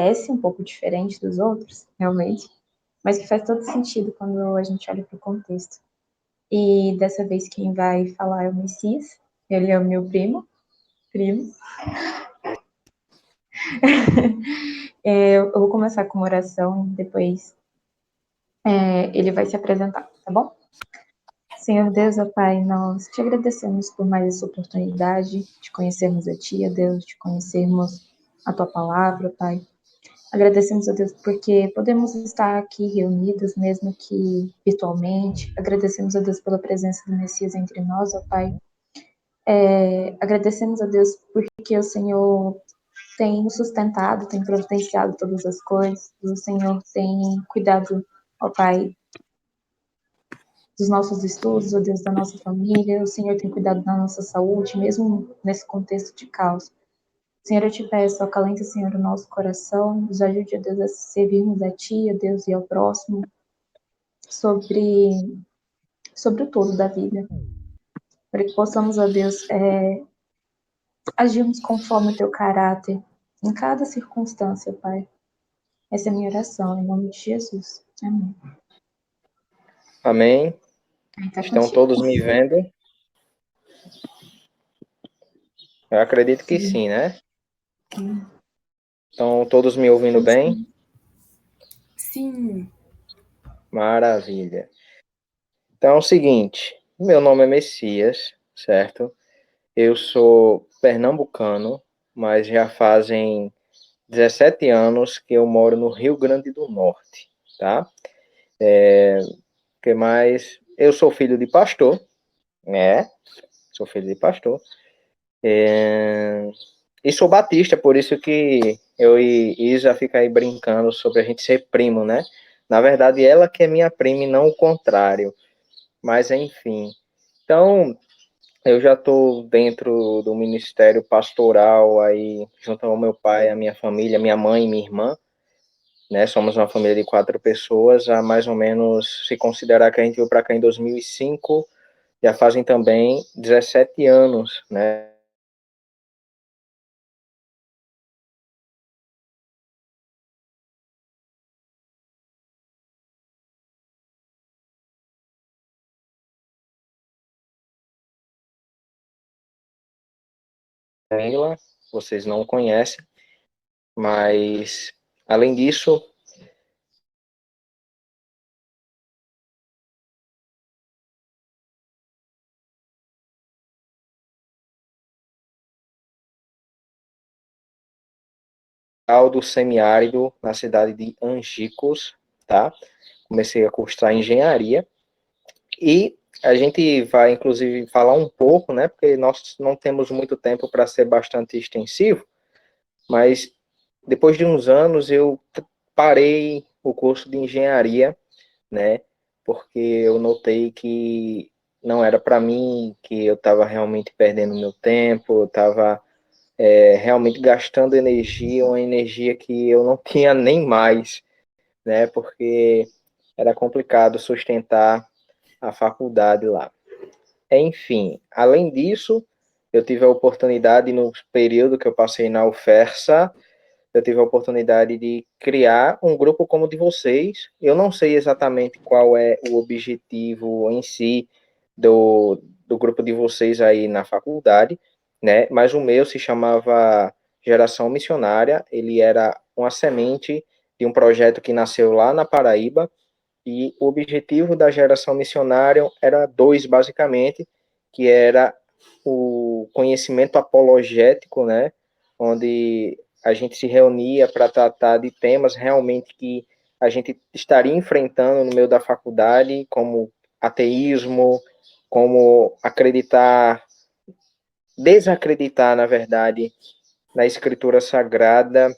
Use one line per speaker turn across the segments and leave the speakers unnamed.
parece um pouco diferente dos outros, realmente, mas que faz todo sentido quando a gente olha para o contexto. E dessa vez quem vai falar é o Messias, ele é o meu primo. Eu vou começar com uma oração e depois ele vai se apresentar, tá bom? Senhor Deus, ó Pai, nós te agradecemos por mais essa oportunidade de conhecermos a Ti, ó Deus, de conhecermos a Tua palavra, Pai. Agradecemos a Deus porque podemos estar aqui reunidos, mesmo que virtualmente. Agradecemos a Deus pela presença do Messias entre nós, ó Pai. Agradecemos a Deus porque o Senhor tem nos sustentado, tem providenciado todas as coisas. O Senhor tem cuidado, ó Pai, dos nossos estudos, ó Deus, da nossa família. O Senhor tem cuidado da nossa saúde, mesmo nesse contexto de caos. Senhor, eu te peço, acalenta, Senhor, o nosso coração, nos ajude, ó Deus, a servirmos a Ti, a Deus, e ao próximo, sobre o todo da vida, para que possamos, ó Deus, agirmos conforme o Teu caráter, em cada circunstância, Pai. Essa é a minha oração, em nome de Jesus. Amém.
Amém.
Tá
Estão
contigo.
todos me vendo? Eu acredito que sim, né? Estão todos me ouvindo bem?
Sim.
Maravilha. Então é o seguinte, meu nome é Messias, certo? Eu sou pernambucano, mas já fazem 17 anos que eu moro no Rio Grande do Norte, tá? Que mais? Eu sou filho de pastor, né? Sou filho de pastor. E sou batista, por isso que eu e Isa fica aí brincando sobre a gente ser primo, né? Na verdade, ela que é minha prima e não o contrário. Mas, enfim. Então, eu já estou dentro do ministério pastoral aí, junto ao meu pai, a minha família, minha mãe e minha irmã, né? Somos uma família de 4 pessoas, há mais ou menos, se considerar que a gente veio para cá em 2005, já fazem também 17 anos, né? Vocês não conhecem, mas além disso, do semiárido na cidade de Angicos, tá? Comecei a cursar engenharia e a gente vai inclusive falar um pouco, né? Porque nós não temos muito tempo para ser bastante extensivo, mas depois de uns anos eu parei o curso de engenharia, né? Porque eu notei que não era para mim, que eu estava realmente perdendo meu tempo, eu estava realmente gastando energia, uma energia que eu não tinha nem mais, né? Porque era complicado sustentar a faculdade lá. Enfim, além disso, eu tive a oportunidade, no período que eu passei na UFERSA, eu tive a oportunidade de criar um grupo como o de vocês. Eu não sei exatamente qual é o objetivo em si do grupo de vocês aí na faculdade, né? Mas o meu se chamava Geração Missionária. Ele era uma semente de um projeto que nasceu lá na Paraíba, e o objetivo da Geração Missionária era dois, basicamente, que era o conhecimento apologético, né? Onde a gente se reunia para tratar de temas realmente que a gente estaria enfrentando no meio da faculdade, como ateísmo, como desacreditar, na verdade, na escritura sagrada.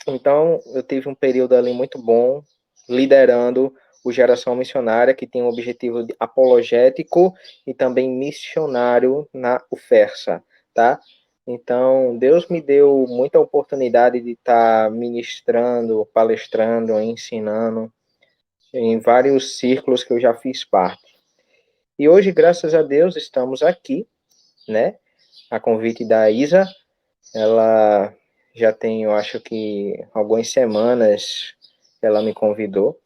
Então, eu tive um período ali muito bom, liderando o Geração Missionária, que tem um objetivo apologético e também missionário na UFERSA, tá? Então, Deus me deu muita oportunidade de estar ministrando, palestrando, ensinando em vários círculos que eu já fiz parte. E hoje, graças a Deus, estamos aqui, né? A convite da Isa, ela já tem, eu acho que algumas semanas que ela me convidou.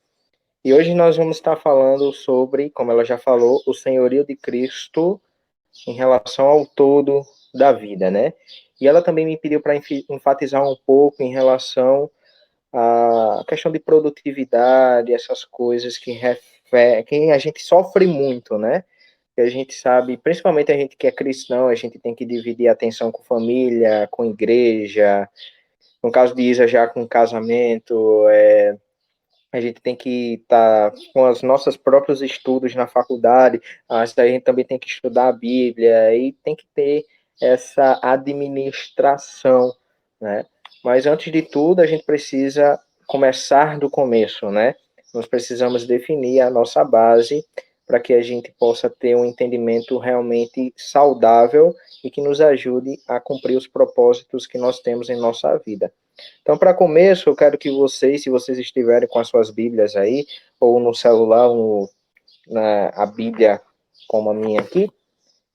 E hoje nós vamos estar falando sobre, como ela já falou, o senhorio de Cristo em relação ao todo da vida, né? E ela também me pediu para enfatizar um pouco em relação à questão de produtividade, essas coisas que a gente sofre muito, né? Que a gente sabe, principalmente a gente que é cristão, a gente tem que dividir a atenção com família, com igreja, no caso de Isa já com casamento, a gente tem que estar com os nossos próprios estudos na faculdade, mas a gente também tem que estudar a Bíblia e tem que ter essa administração, né? Mas antes de tudo, a gente precisa começar do começo, né? Nós precisamos definir a nossa base para que a gente possa ter um entendimento realmente saudável e que nos ajude a cumprir os propósitos que nós temos em nossa vida. Então, para começo, eu quero que vocês, se vocês estiverem com as suas Bíblias aí, ou no celular, ou a Bíblia como a minha aqui,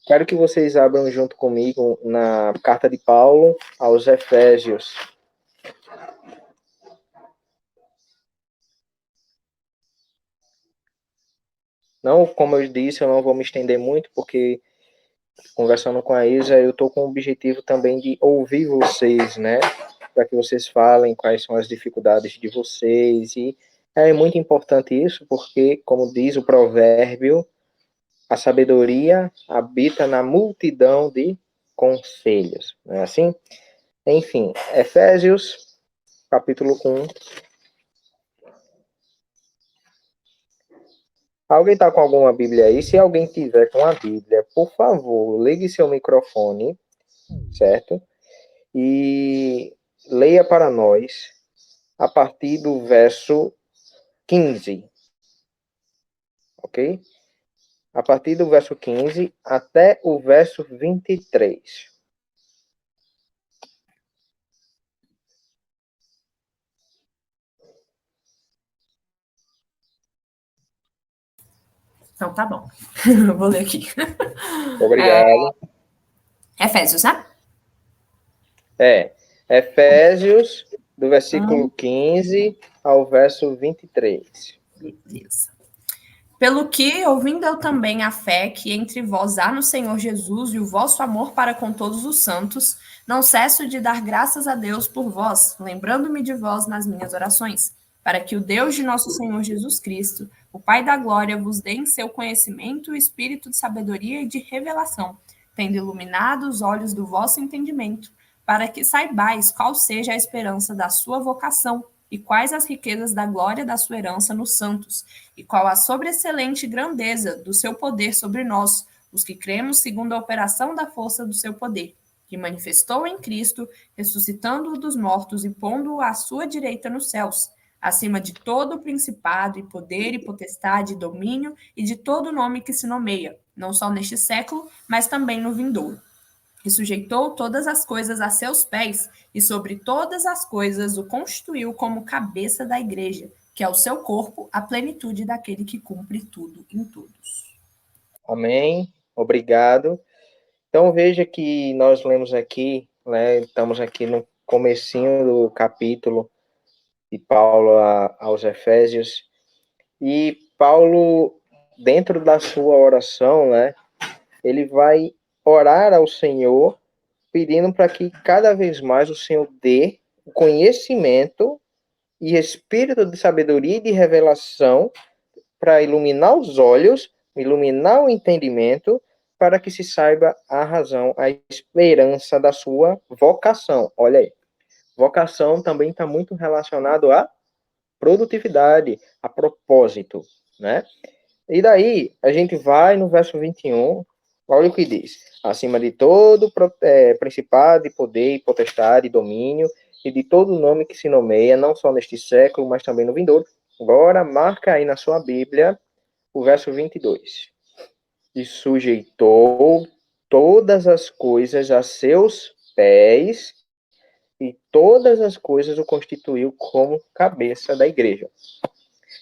quero que vocês abram junto comigo na carta de Paulo aos Efésios. Não, como eu disse, eu não vou me estender muito, porque conversando com a Isa, eu estou com o objetivo também de ouvir vocês, né? Para que vocês falem quais são as dificuldades de vocês. E é muito importante isso, porque, como diz o provérbio, a sabedoria habita na multidão de conselhos. Não é assim? Enfim, Efésios, capítulo 1. Alguém está com alguma Bíblia aí? Se alguém tiver com a Bíblia, por favor, ligue seu microfone, certo? E leia para nós a partir do verso 15, ok? A partir do verso 15 até o verso 23.
Então tá bom. Vou ler aqui.
Obrigado.
Efésios, né?
Efésios, do versículo 15 ao verso 23.
Beleza. Pelo que, ouvindo eu também a fé que entre vós há no Senhor Jesus e o vosso amor para com todos os santos, não cesso de dar graças a Deus por vós, lembrando-me de vós nas minhas orações, para que o Deus de nosso Senhor Jesus Cristo, o Pai da glória, vos dê em seu conhecimento o espírito de sabedoria e de revelação, tendo iluminado os olhos do vosso entendimento, para que saibais qual seja a esperança da sua vocação e quais as riquezas da glória da sua herança nos santos, e qual a sobreexcelente grandeza do seu poder sobre nós, os que cremos segundo a operação da força do seu poder, que manifestou em Cristo, ressuscitando-o dos mortos e pondo-o à sua direita nos céus, acima de todo principado e poder e potestade e domínio e de todo nome que se nomeia, não só neste século, mas também no vindouro. E sujeitou todas as coisas a seus pés, e sobre todas as coisas o constituiu como cabeça da igreja, que é o seu corpo, a plenitude daquele que cumpre tudo em todos.
Amém. Obrigado. Então veja que nós lemos aqui, né, estamos aqui no comecinho do capítulo de Paulo aos Efésios, e Paulo, dentro da sua oração, né, ele vai orar ao Senhor, pedindo para que cada vez mais o Senhor dê o conhecimento e espírito de sabedoria e de revelação para iluminar os olhos, iluminar o entendimento, para que se saiba a razão, a esperança da sua vocação. Olha aí, vocação também está muito relacionado à produtividade, a propósito, né? E daí, a gente vai no verso 21, olha o que diz. Acima de todo principado, poder, potestade, domínio, e de todo nome que se nomeia, não só neste século, mas também no vindouro. Agora, marca aí na sua Bíblia o verso 22. E sujeitou todas as coisas a seus pés, e todas as coisas o constituiu como cabeça da igreja.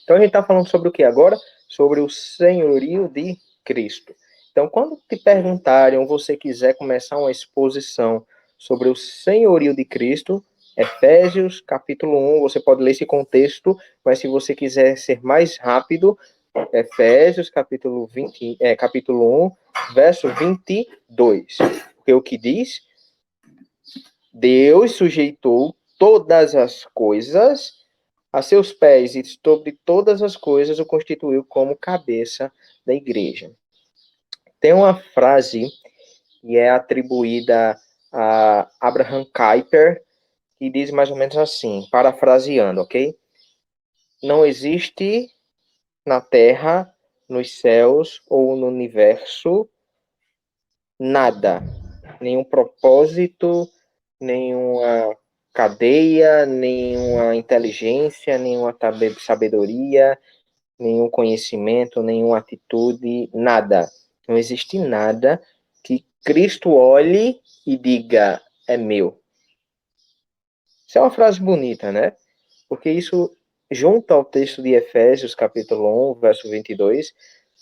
Então a gente está falando sobre o que agora? Sobre o senhorio de Cristo. Então, quando te perguntarem ou você quiser começar uma exposição sobre o senhorio de Cristo, Efésios, capítulo 1, você pode ler esse contexto, mas se você quiser ser mais rápido, Efésios, capítulo 1, verso 22. Porque o que diz? Deus sujeitou todas as coisas a seus pés e sobre todas as coisas o constituiu como cabeça da igreja. Tem uma frase que é atribuída a Abraham Kuyper, que diz mais ou menos assim, parafraseando, ok? Não existe na terra, nos céus ou no universo nada, nenhum propósito, nenhuma cadeia, nenhuma inteligência, nenhuma sabedoria, nenhum conhecimento, nenhuma atitude, nada. Não existe nada que Cristo olhe e diga, é meu. Isso é uma frase bonita, né? Porque isso, junto ao texto de Efésios, capítulo 1, verso 22,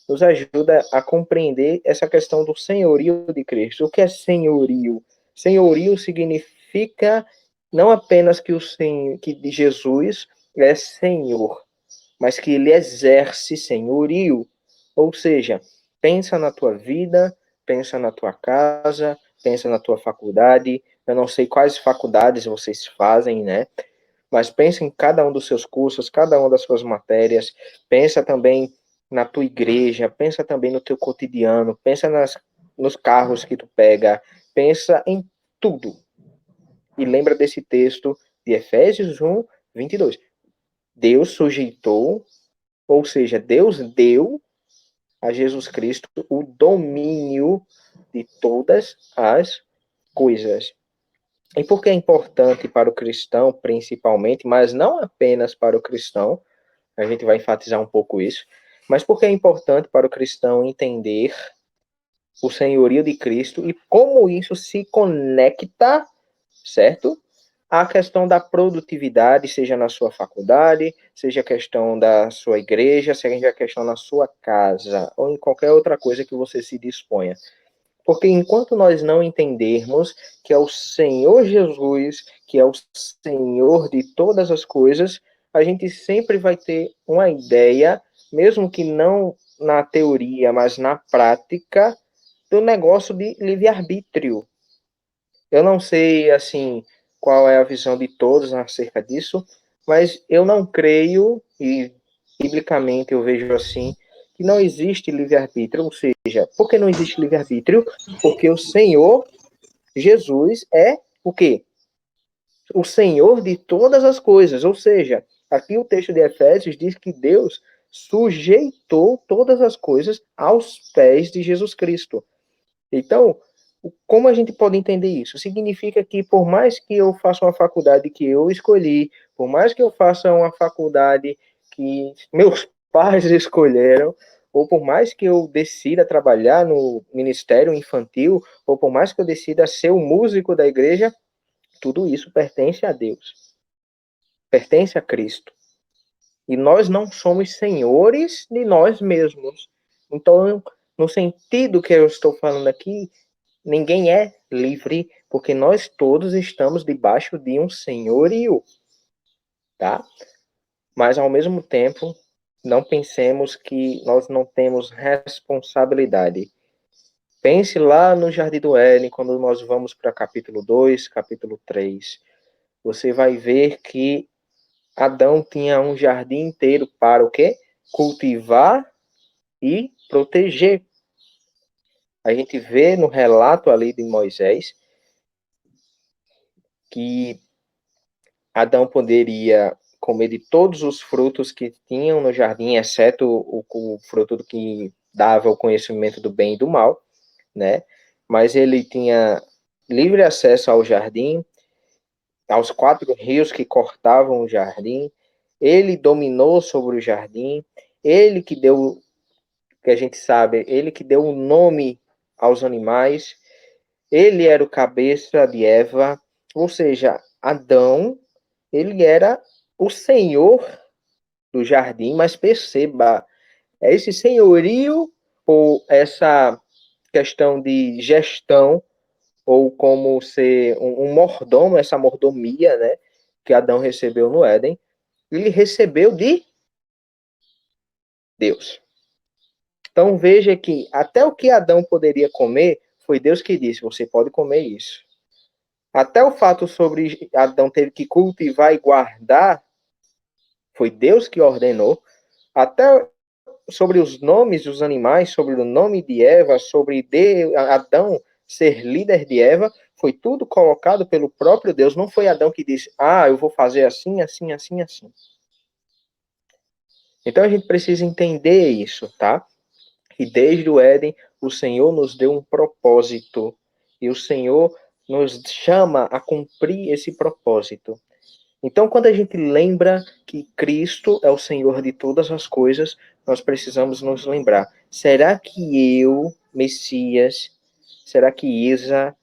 nos ajuda a compreender essa questão do senhorio de Cristo. O que é senhorio? Senhorio significa não apenas que que Jesus é Senhor, mas que ele exerce senhorio. Ou seja, pensa na tua vida, pensa na tua casa, pensa na tua faculdade. Eu não sei quais faculdades vocês fazem, né? Mas pensa em cada um dos seus cursos, cada uma das suas matérias. Pensa também na tua igreja, pensa também no teu cotidiano, pensa nos carros que tu pega, pensa em tudo. E lembra desse texto de Efésios 1, 22. Deus sujeitou, ou seja, Deus deu a Jesus Cristo o domínio de todas as coisas. E por que é importante para o cristão, principalmente, mas não apenas para o cristão, a gente vai enfatizar um pouco isso, mas por que é importante para o cristão entender o senhorio de Cristo e como isso se conecta, certo? A questão da produtividade, seja na sua faculdade, seja a questão da sua igreja, seja a questão na sua casa, ou em qualquer outra coisa que você se disponha. Porque enquanto nós não entendermos que é o Senhor Jesus, que é o Senhor de todas as coisas, a gente sempre vai ter uma ideia, mesmo que não na teoria, mas na prática, do negócio de livre-arbítrio. Eu não sei, assim, qual é a visão de todos acerca disso, mas eu não creio, e biblicamente eu vejo assim, que não existe livre-arbítrio. Ou seja, por que não existe livre-arbítrio? Porque o Senhor Jesus é o quê? O Senhor de todas as coisas. Ou seja, aqui o texto de Efésios diz que Deus sujeitou todas as coisas aos pés de Jesus Cristo. Então, como a gente pode entender isso? Significa que por mais que eu faça uma faculdade que eu escolhi, por mais que eu faça uma faculdade que meus pais escolheram, ou por mais que eu decida trabalhar no ministério infantil, ou por mais que eu decida ser o músico da igreja, tudo isso pertence a Deus, pertence a Cristo. E nós não somos senhores de nós mesmos. Então, no sentido que eu estou falando aqui, ninguém é livre, porque nós todos estamos debaixo de um senhorio, tá? Mas, ao mesmo tempo, não pensemos que nós não temos responsabilidade. Pense lá no Jardim do Éden, quando nós vamos para capítulo 2, capítulo 3. Você vai ver que Adão tinha um jardim inteiro para o quê? Cultivar e proteger. A gente vê no relato ali de Moisés que Adão poderia comer de todos os frutos que tinham no jardim, exceto o fruto que dava o conhecimento do bem e do mal, né? Mas ele tinha livre acesso ao jardim, aos 4 rios que cortavam o jardim. Ele dominou sobre o jardim. Ele que deu, que a gente sabe, ele que deu o nome aos animais. Ele era o cabeça de Eva, ou seja, Adão, ele era o senhor do jardim, mas perceba, é esse senhorio ou essa questão de gestão, ou como ser um mordomo, essa mordomia, né? que Adão recebeu no Éden, ele recebeu de Deus. Então veja que até o que Adão poderia comer, foi Deus que disse, você pode comer isso. Até o fato sobre Adão ter que cultivar e guardar, foi Deus que ordenou. Até sobre os nomes dos animais, sobre o nome de Eva, sobre Adão ser líder de Eva, foi tudo colocado pelo próprio Deus. Não foi Adão que disse, eu vou fazer assim, assim, assim, assim. Então a gente precisa entender isso, tá? E desde o Éden, o Senhor nos deu um propósito. E o Senhor nos chama a cumprir esse propósito. Então, quando a gente lembra que Cristo é o Senhor de todas as coisas, nós precisamos nos lembrar. Será que eu, Messias, será que Isa,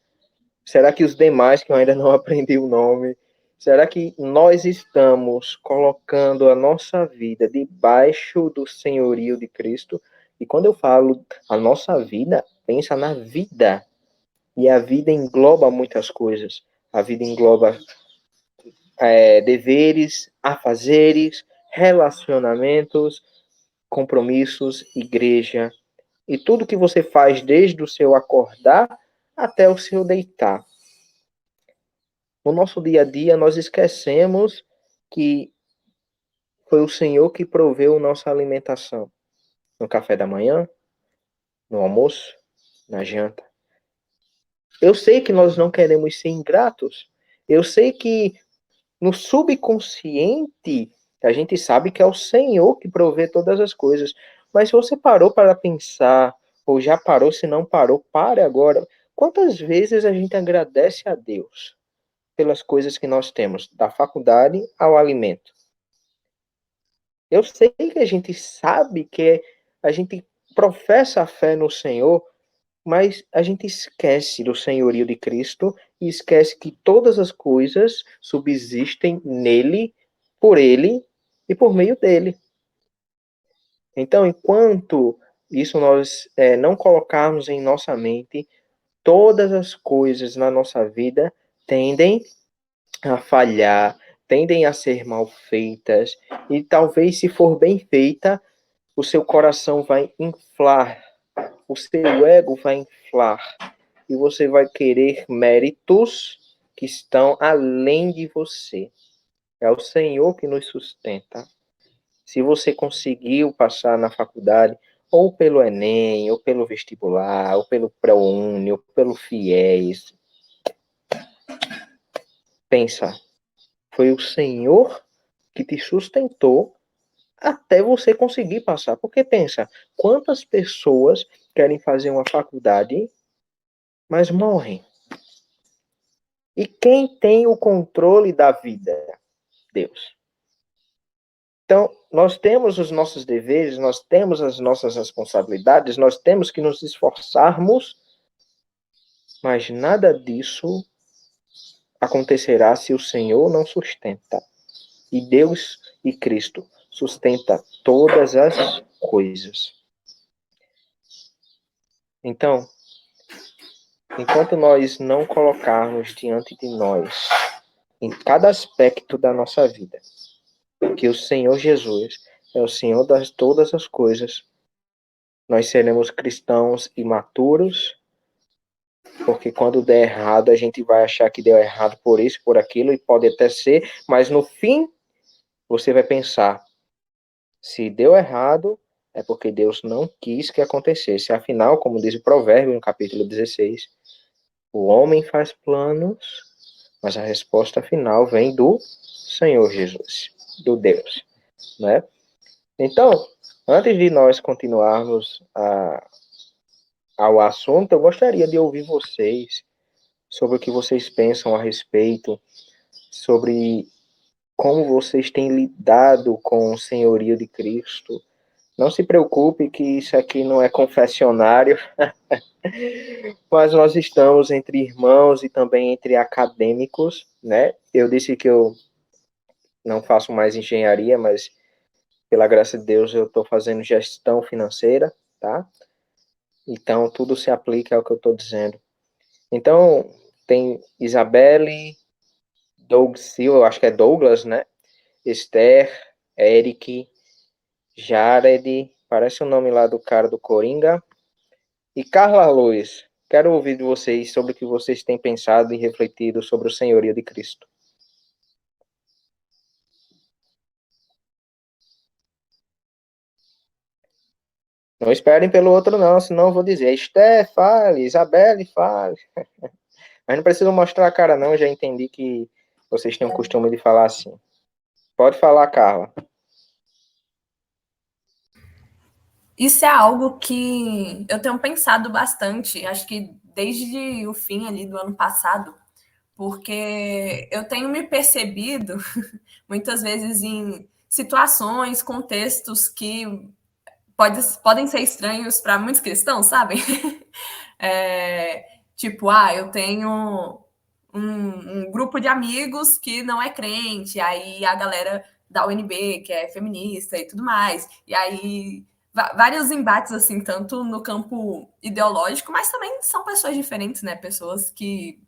será que os demais que eu ainda não aprendi o nome, será que nós estamos colocando a nossa vida debaixo do senhorio de Cristo? E quando eu falo a nossa vida, pensa na vida. E a vida engloba muitas coisas. A vida engloba deveres, afazeres, relacionamentos, compromissos, igreja. E tudo que você faz desde o seu acordar até o seu deitar. No nosso dia a dia, nós esquecemos que foi o Senhor que proveu nossa alimentação. No café da manhã, no almoço, na janta. Eu sei que nós não queremos ser ingratos. Eu sei que no subconsciente a gente sabe que é o Senhor que provê todas as coisas. Mas se você parou para pensar, ou já parou, se não parou, pare agora. Quantas vezes a gente agradece a Deus pelas coisas que nós temos, da faculdade ao alimento? Eu sei que a gente sabe que a gente professa a fé no Senhor, mas a gente esquece do senhorio de Cristo e esquece que todas as coisas subsistem nele, por ele e por meio dele. Então, enquanto isso nós não colocarmos em nossa mente, todas as coisas na nossa vida tendem a falhar, tendem a ser mal feitas, e talvez se for bem feita, o seu coração vai inflar, o seu ego vai inflar, e você vai querer méritos que estão além de você. É o Senhor que nos sustenta. Se você conseguiu passar na faculdade, ou pelo Enem, ou pelo vestibular, ou pelo ProUni, ou pelo FIES, pensa, foi o Senhor que te sustentou até você conseguir passar. Porque pensa, quantas pessoas querem fazer uma faculdade, mas morrem? E quem tem o controle da vida? Deus. Então, nós temos os nossos deveres, nós temos as nossas responsabilidades, nós temos que nos esforçarmos, mas nada disso acontecerá se o Senhor não sustenta. E Deus e Cristo sustenta todas as coisas. Então, enquanto nós não colocarmos diante de nós, em cada aspecto da nossa vida, que o Senhor Jesus é o Senhor das todas as coisas, nós seremos cristãos imaturos, porque quando der errado, a gente vai achar que deu errado por isso, por aquilo, e pode até ser, mas no fim, você vai pensar, se deu errado, é porque Deus não quis que acontecesse. Afinal, como diz o provérbio no capítulo 16, o homem faz planos, mas a resposta final vem do Senhor Jesus, do Deus, né? Então, antes de nós continuarmos ao assunto, eu gostaria de ouvir vocês sobre o que vocês pensam a respeito, sobre como vocês têm lidado com o senhorio de Cristo. Não se preocupe que isso aqui não é confessionário, mas nós estamos entre irmãos e também entre acadêmicos, né? Eu disse que eu não faço mais engenharia, mas pela graça de Deus eu estou fazendo gestão financeira, tá? Então tudo se aplica ao que eu estou dizendo. Então tem Isabelle, Doug Silva, eu acho que é Douglas, né? Esther, Eric, Jared, parece o nome lá do cara do Coringa. E Carla Luiz, quero ouvir de vocês sobre o que vocês têm pensado e refletido sobre o senhorio de Cristo. Não esperem pelo outro não, senão eu vou dizer, Esther, fale, Isabelle, fale. Mas não precisa mostrar a cara não, eu já entendi que vocês têm o costume de falar assim. Pode falar, Carla.
Isso é algo que eu tenho pensado bastante, acho que desde o fim ali do ano passado, porque eu tenho me percebido muitas vezes em situações, contextos que podem ser estranhos para muitos cristãos, sabe? Tipo, eu tenho um grupo de amigos que não é crente, aí a galera da UNB, que é feminista e tudo mais, e aí vários embates, assim, tanto no campo ideológico, mas também são pessoas diferentes, né? Pessoas que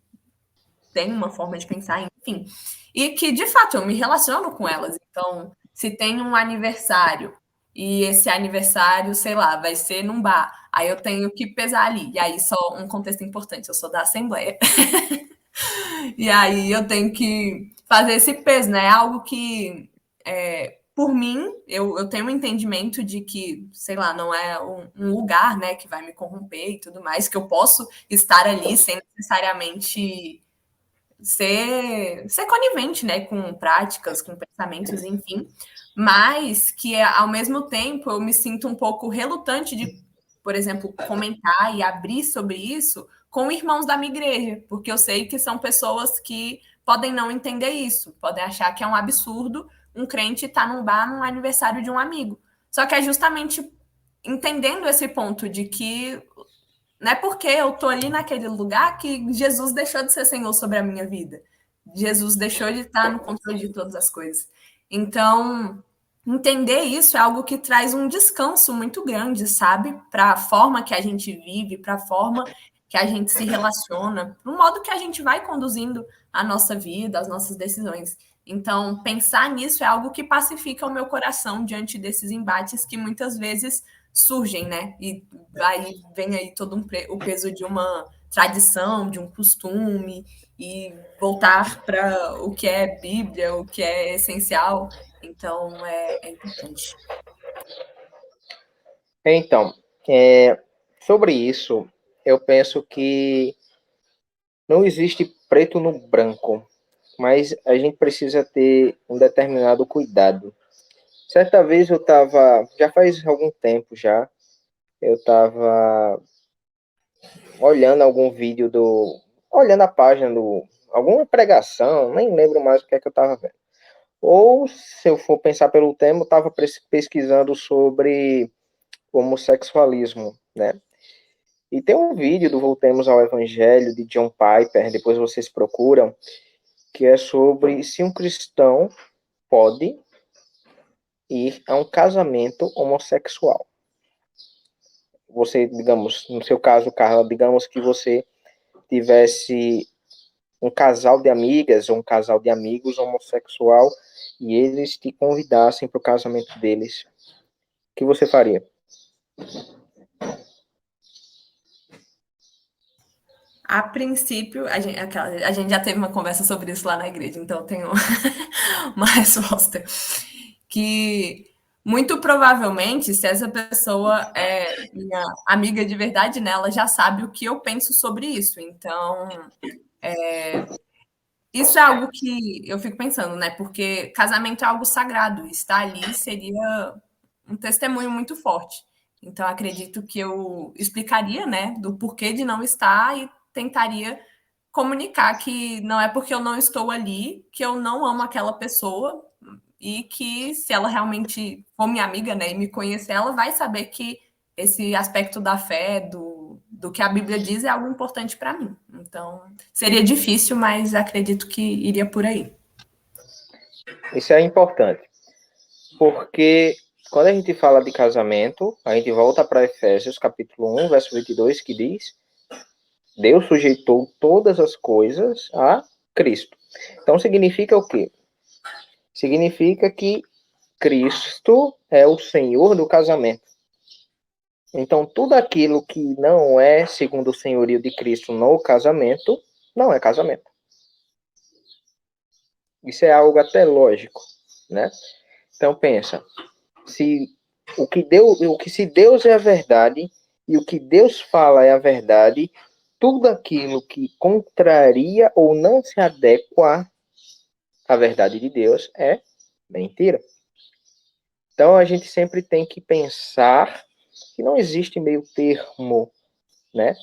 têm uma forma de pensar, enfim. E que, de fato, eu me relaciono com elas. Então, se tem um aniversário e esse aniversário, sei lá, vai ser num bar, aí eu tenho que pesar ali. E aí, só um contexto importante, eu sou da Assembleia. E aí eu tenho que fazer esse peso, né? É algo que, por mim, eu tenho um entendimento de que, sei lá, não é um lugar, né, que vai me corromper e tudo mais, que eu posso estar ali sem necessariamente ser conivente, né, com práticas, com pensamentos, enfim, mas que ao mesmo tempo eu me sinto um pouco relutante de, por exemplo, comentar e abrir sobre isso com irmãos da minha igreja, porque eu sei que são pessoas que podem não entender isso, podem achar que é um absurdo um crente estar num bar num aniversário de um amigo. Só que é justamente entendendo esse ponto de que não é porque eu tô ali naquele lugar que Jesus deixou de ser Senhor sobre a minha vida. Jesus deixou de estar no controle de todas as coisas. Então, entender isso é algo que traz um descanso muito grande, sabe? Para a forma que a gente vive, para a forma que a gente se relaciona, para o modo que a gente vai conduzindo a nossa vida, as nossas decisões. Então, pensar nisso é algo que pacifica o meu coração diante desses embates que muitas vezes surgem, né? E aí vem aí todo o peso de uma tradição, de um costume, e voltar para o que é Bíblia, o que é essencial. Então, é importante.
Então, sobre isso, eu penso que não existe preto no branco, mas a gente precisa ter um determinado cuidado. Certa vez eu estava, já faz algum tempo já, eu estava olhando algum vídeo olhando a página alguma pregação, nem lembro mais o que é que eu estava vendo. Ou, se eu for pensar pelo tema, eu estava pesquisando sobre homossexualismo, né? E tem um vídeo do Voltemos ao Evangelho, de John Piper, depois vocês procuram, que é sobre se um cristão pode ir a um casamento homossexual. Você, digamos, no seu caso, Carla, digamos que você tivesse um casal de amigas ou um casal de amigos homossexual e eles te convidassem para o casamento deles, o que você faria?
A princípio, a gente já teve uma conversa sobre isso lá na igreja, então eu tenho uma resposta. Que muito provavelmente, se essa pessoa é minha amiga de verdade, né, ela já sabe o que eu penso sobre isso. Então, isso é algo que eu fico pensando, né? Porque casamento é algo sagrado, estar ali seria um testemunho muito forte. Então, acredito que eu explicaria, né, do porquê de não estar e tentaria comunicar que não é porque eu não estou ali que eu não amo aquela pessoa e que se ela realmente for minha amiga, né, e me conhecer, ela vai saber que esse aspecto da fé, do que a Bíblia diz, é algo importante para mim. Então, seria difícil, mas acredito que iria por aí.
Isso é importante, porque quando a gente fala de casamento, a gente volta para Efésios, capítulo 1, verso 22, que diz: Deus sujeitou todas as coisas a Cristo. Então significa o quê? Significa que Cristo é o Senhor do casamento. Então, tudo aquilo que não é segundo o senhorio de Cristo no casamento, não é casamento. Isso é algo até lógico, né? Então, pensa, se Deus é a verdade e o que Deus fala é a verdade, tudo aquilo que contraria ou não se adequa à verdade de Deus é mentira. Então, a gente sempre tem que pensar que não existe meio termo, né?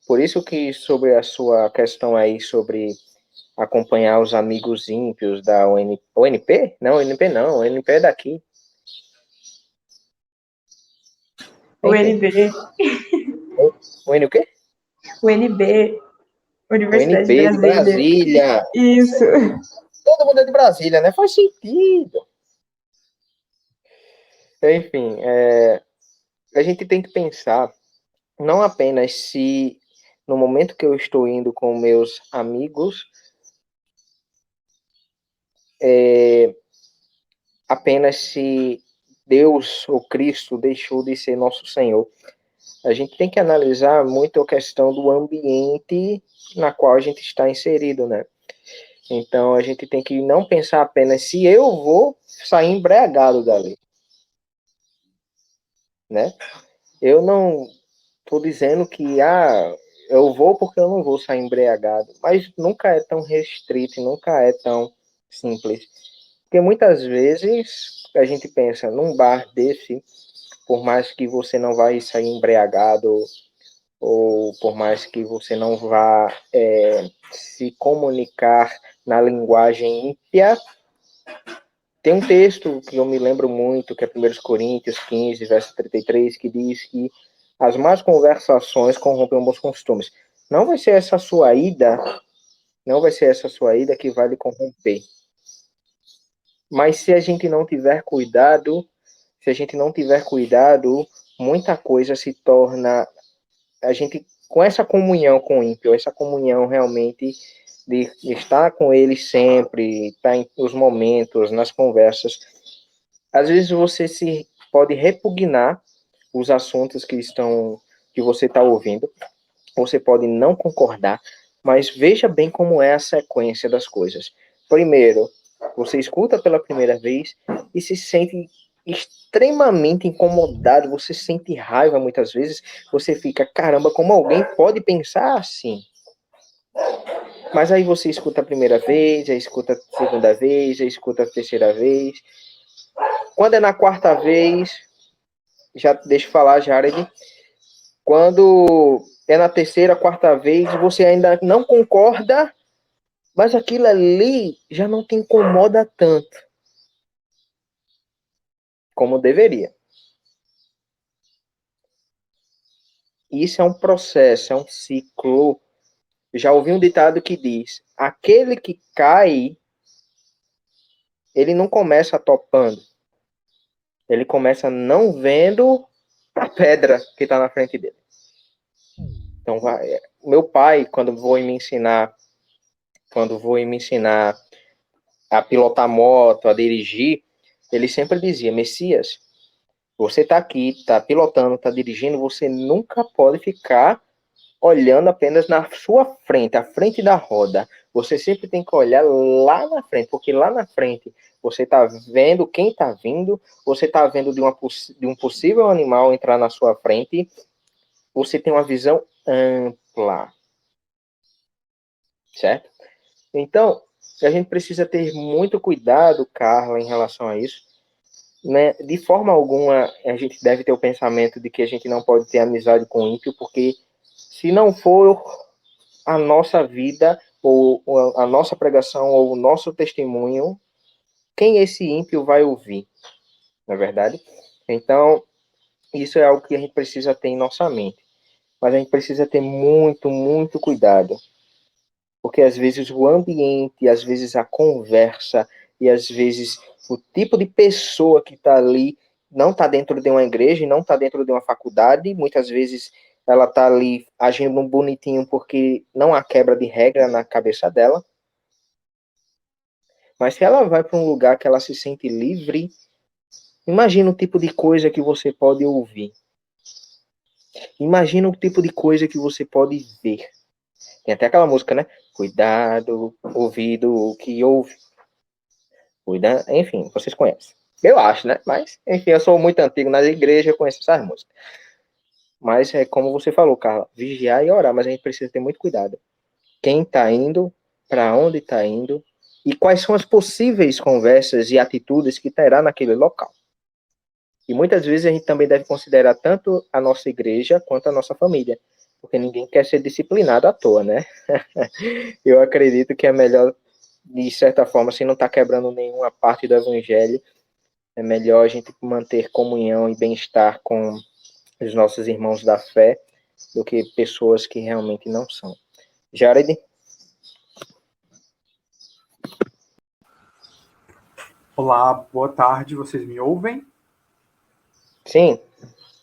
Por isso que sobre a sua questão aí sobre acompanhar os amigos ímpios da ONP? Não, ONP não, ONP é daqui. Enfim.
UNB.
ON o quê?
UNB, Universidade de
ONB de
Brasília.
Brasília.
Isso.
Todo mundo é de Brasília, né? Faz sentido. Enfim, a gente tem que pensar não apenas se no momento que eu estou indo com meus amigos, apenas se Deus ou Cristo deixou de ser nosso Senhor. A gente tem que analisar muito a questão do ambiente na qual a gente está inserido, né? Então a gente tem que não pensar apenas se eu vou sair embriagado dali, né? Eu não estou dizendo que eu vou porque eu não vou sair embriagado, mas nunca é tão restrito, nunca é tão simples. Porque muitas vezes a gente pensa num bar desse, por mais que você não vai sair embriagado, ou por mais que você não vá se comunicar na linguagem ímpia, tem um texto que eu me lembro muito, que é 1 Coríntios 15, verso 33, que diz que as más conversações corrompem os bons costumes. Não vai ser essa sua ida, não vai ser essa sua ida que vai lhe corromper. Mas se a gente não tiver cuidado, muita coisa se torna a gente com essa comunhão com o ímpio, essa comunhão realmente de estar com ele sempre, estar em os momentos, nas conversas. Às vezes você se pode repugnar os assuntos que você está ouvindo, você pode não concordar, mas veja bem como é a sequência das coisas. Primeiro, você escuta pela primeira vez e se sente extremamente incomodado, você sente raiva muitas vezes, você fica, caramba, como alguém pode pensar assim? Mas aí você escuta a primeira vez, aí escuta a segunda vez, aí escuta a terceira vez. Quando é na quarta vez, já deixa eu falar, Jared, quando é na terceira, quarta vez, você ainda não concorda, mas aquilo ali já não te incomoda tanto como deveria. Isso é um processo, é um ciclo. Já ouvi um ditado que diz: aquele que cai, ele não começa topando, ele começa não vendo a pedra que está na frente dele. Então, meu pai, quando vou me ensinar a pilotar moto, a dirigir, ele sempre dizia: Messias, você está aqui, está pilotando, está dirigindo, você nunca pode ficar olhando apenas na sua frente, à frente da roda. Você sempre tem que olhar lá na frente, porque lá na frente você está vendo quem está vindo, você está vendo de um possível animal entrar na sua frente, você tem uma visão ampla, certo? Então, a gente precisa ter muito cuidado, Carla, em relação a isso. Né? De forma alguma, a gente deve ter o pensamento de que a gente não pode ter amizade com o ímpio, porque se não for a nossa vida, ou a nossa pregação, ou o nosso testemunho, quem esse ímpio vai ouvir? Não é verdade? Então, isso é algo que a gente precisa ter em nossa mente. Mas a gente precisa ter muito, muito cuidado. Porque às vezes o ambiente, às vezes a conversa, e às vezes o tipo de pessoa que está ali não está dentro de uma igreja, não está dentro de uma faculdade, muitas vezes ela está ali agindo bonitinho porque não há quebra de regra na cabeça dela. Mas se ela vai para um lugar que ela se sente livre, imagina o tipo de coisa que você pode ouvir. Imagina o tipo de coisa que você pode ver. Tem até aquela música, né? Cuidado, ouvido, o que ouve. Cuidado, enfim, vocês conhecem. Eu acho, né? Mas, enfim, eu sou muito antigo na igreja, eu conheço essas músicas. Mas é como você falou, Carla, vigiar e orar, mas a gente precisa ter muito cuidado. Quem está indo, para onde está indo, e quais são as possíveis conversas e atitudes que terá naquele local. E muitas vezes a gente também deve considerar tanto a nossa igreja quanto a nossa família, porque ninguém quer ser disciplinado à toa, né? Eu acredito que é melhor, de certa forma, se não está quebrando nenhuma parte do evangelho, é melhor a gente manter comunhão e bem-estar com os nossos irmãos da fé do que pessoas que realmente não são. Jared?
Olá, boa tarde, vocês me ouvem?
Sim.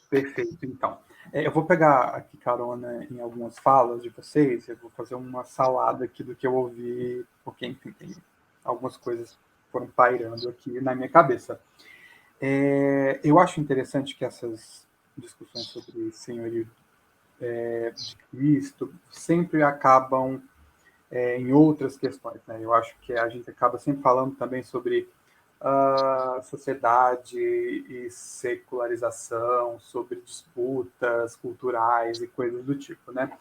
Perfeito, então. Eu vou pegar aqui carona em algumas falas de vocês, eu vou fazer uma salada aqui do que eu ouvi, porque, enfim, tem algumas coisas foram pairando aqui na minha cabeça. Eu acho interessante que essas discussões sobre senhorio de Cristo sempre acabam em outras questões, né? Eu acho que a gente acaba sempre falando também sobre sociedade e secularização, sobre disputas culturais e coisas do tipo, né?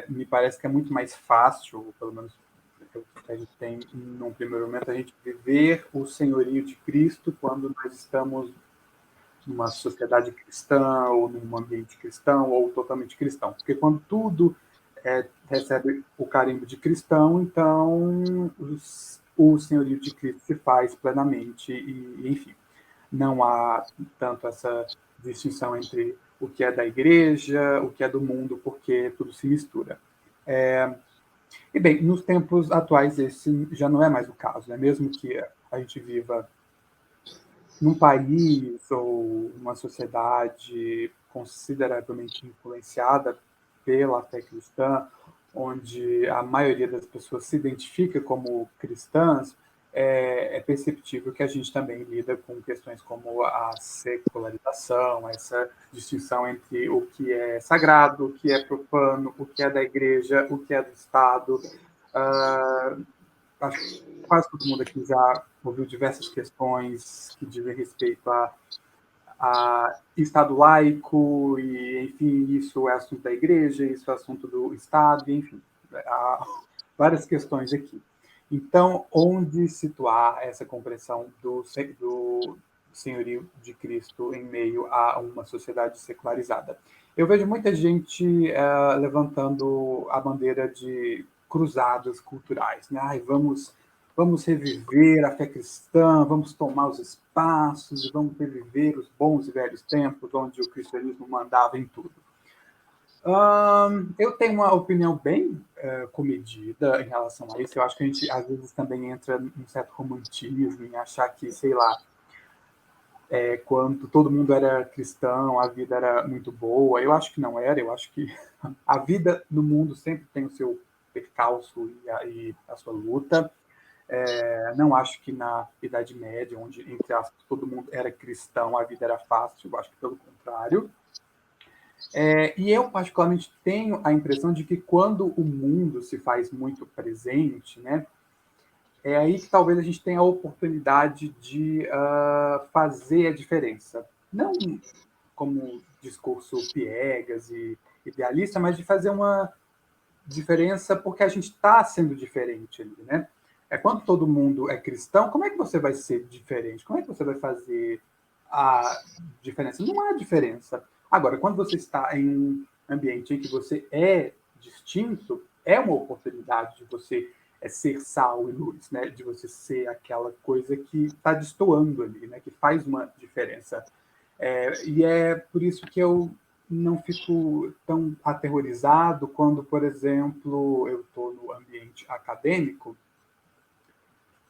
Me parece que é muito mais fácil, pelo menos a gente tem num primeiro momento, a gente viver o senhorio de Cristo quando nós estamos numa sociedade cristã ou num ambiente cristão ou totalmente cristão, porque quando tudo recebe o carimbo de cristão, então o senhorio de Cristo se faz plenamente e, enfim, não há tanto essa distinção entre o que é da igreja, o que é do mundo, porque tudo se mistura. E bem, nos tempos atuais esse já não é mais o caso, né? Mesmo que a gente viva num país ou uma sociedade consideravelmente influenciada pela fé cristã, onde a maioria das pessoas se identifica como cristãs, é perceptível que a gente também lida com questões como a secularização, essa distinção entre o que é sagrado, o que é profano, o que é da igreja, o que é do Estado. Acho que quase todo mundo aqui já ouviu diversas questões que dizem respeito a Estado laico, e, enfim, isso é assunto da igreja, isso é assunto do Estado, enfim, há várias questões aqui. Então, onde situar essa compreensão do senhorio de Cristo em meio a uma sociedade secularizada? Eu vejo muita gente levantando a bandeira de cruzadas culturais, né? Ai, vamos reviver a fé cristã, vamos tomar os espaços e vamos reviver os bons e velhos tempos onde o cristianismo mandava em tudo. Eu tenho uma opinião bem comedida em relação a isso. Eu acho que a gente, às vezes, também entra num certo romantismo em achar que, sei lá, quando todo mundo era cristão, a vida era muito boa. Eu acho que não era. Eu acho que a vida no mundo sempre tem o seu percalço e a sua luta. Não acho que na Idade Média, onde, entre aspas, todo mundo era cristão, a vida era fácil. Eu acho que pelo contrário. E eu, particularmente, tenho a impressão de que quando o mundo se faz muito presente, né, é aí que talvez a gente tenha a oportunidade de fazer a diferença. Não como discurso piegas e idealista, mas de fazer uma diferença porque a gente está sendo diferente ali, né? Quando todo mundo é cristão, como é que você vai ser diferente? Como é que você vai fazer a diferença? Não há diferença. Agora, quando você está em um ambiente em que você é distinto, é uma oportunidade de você ser sal e luz, né? De você ser aquela coisa que está destoando ali, né? Que faz uma diferença. E é por isso que eu não fico tão aterrorizado quando, por exemplo, eu estou no ambiente acadêmico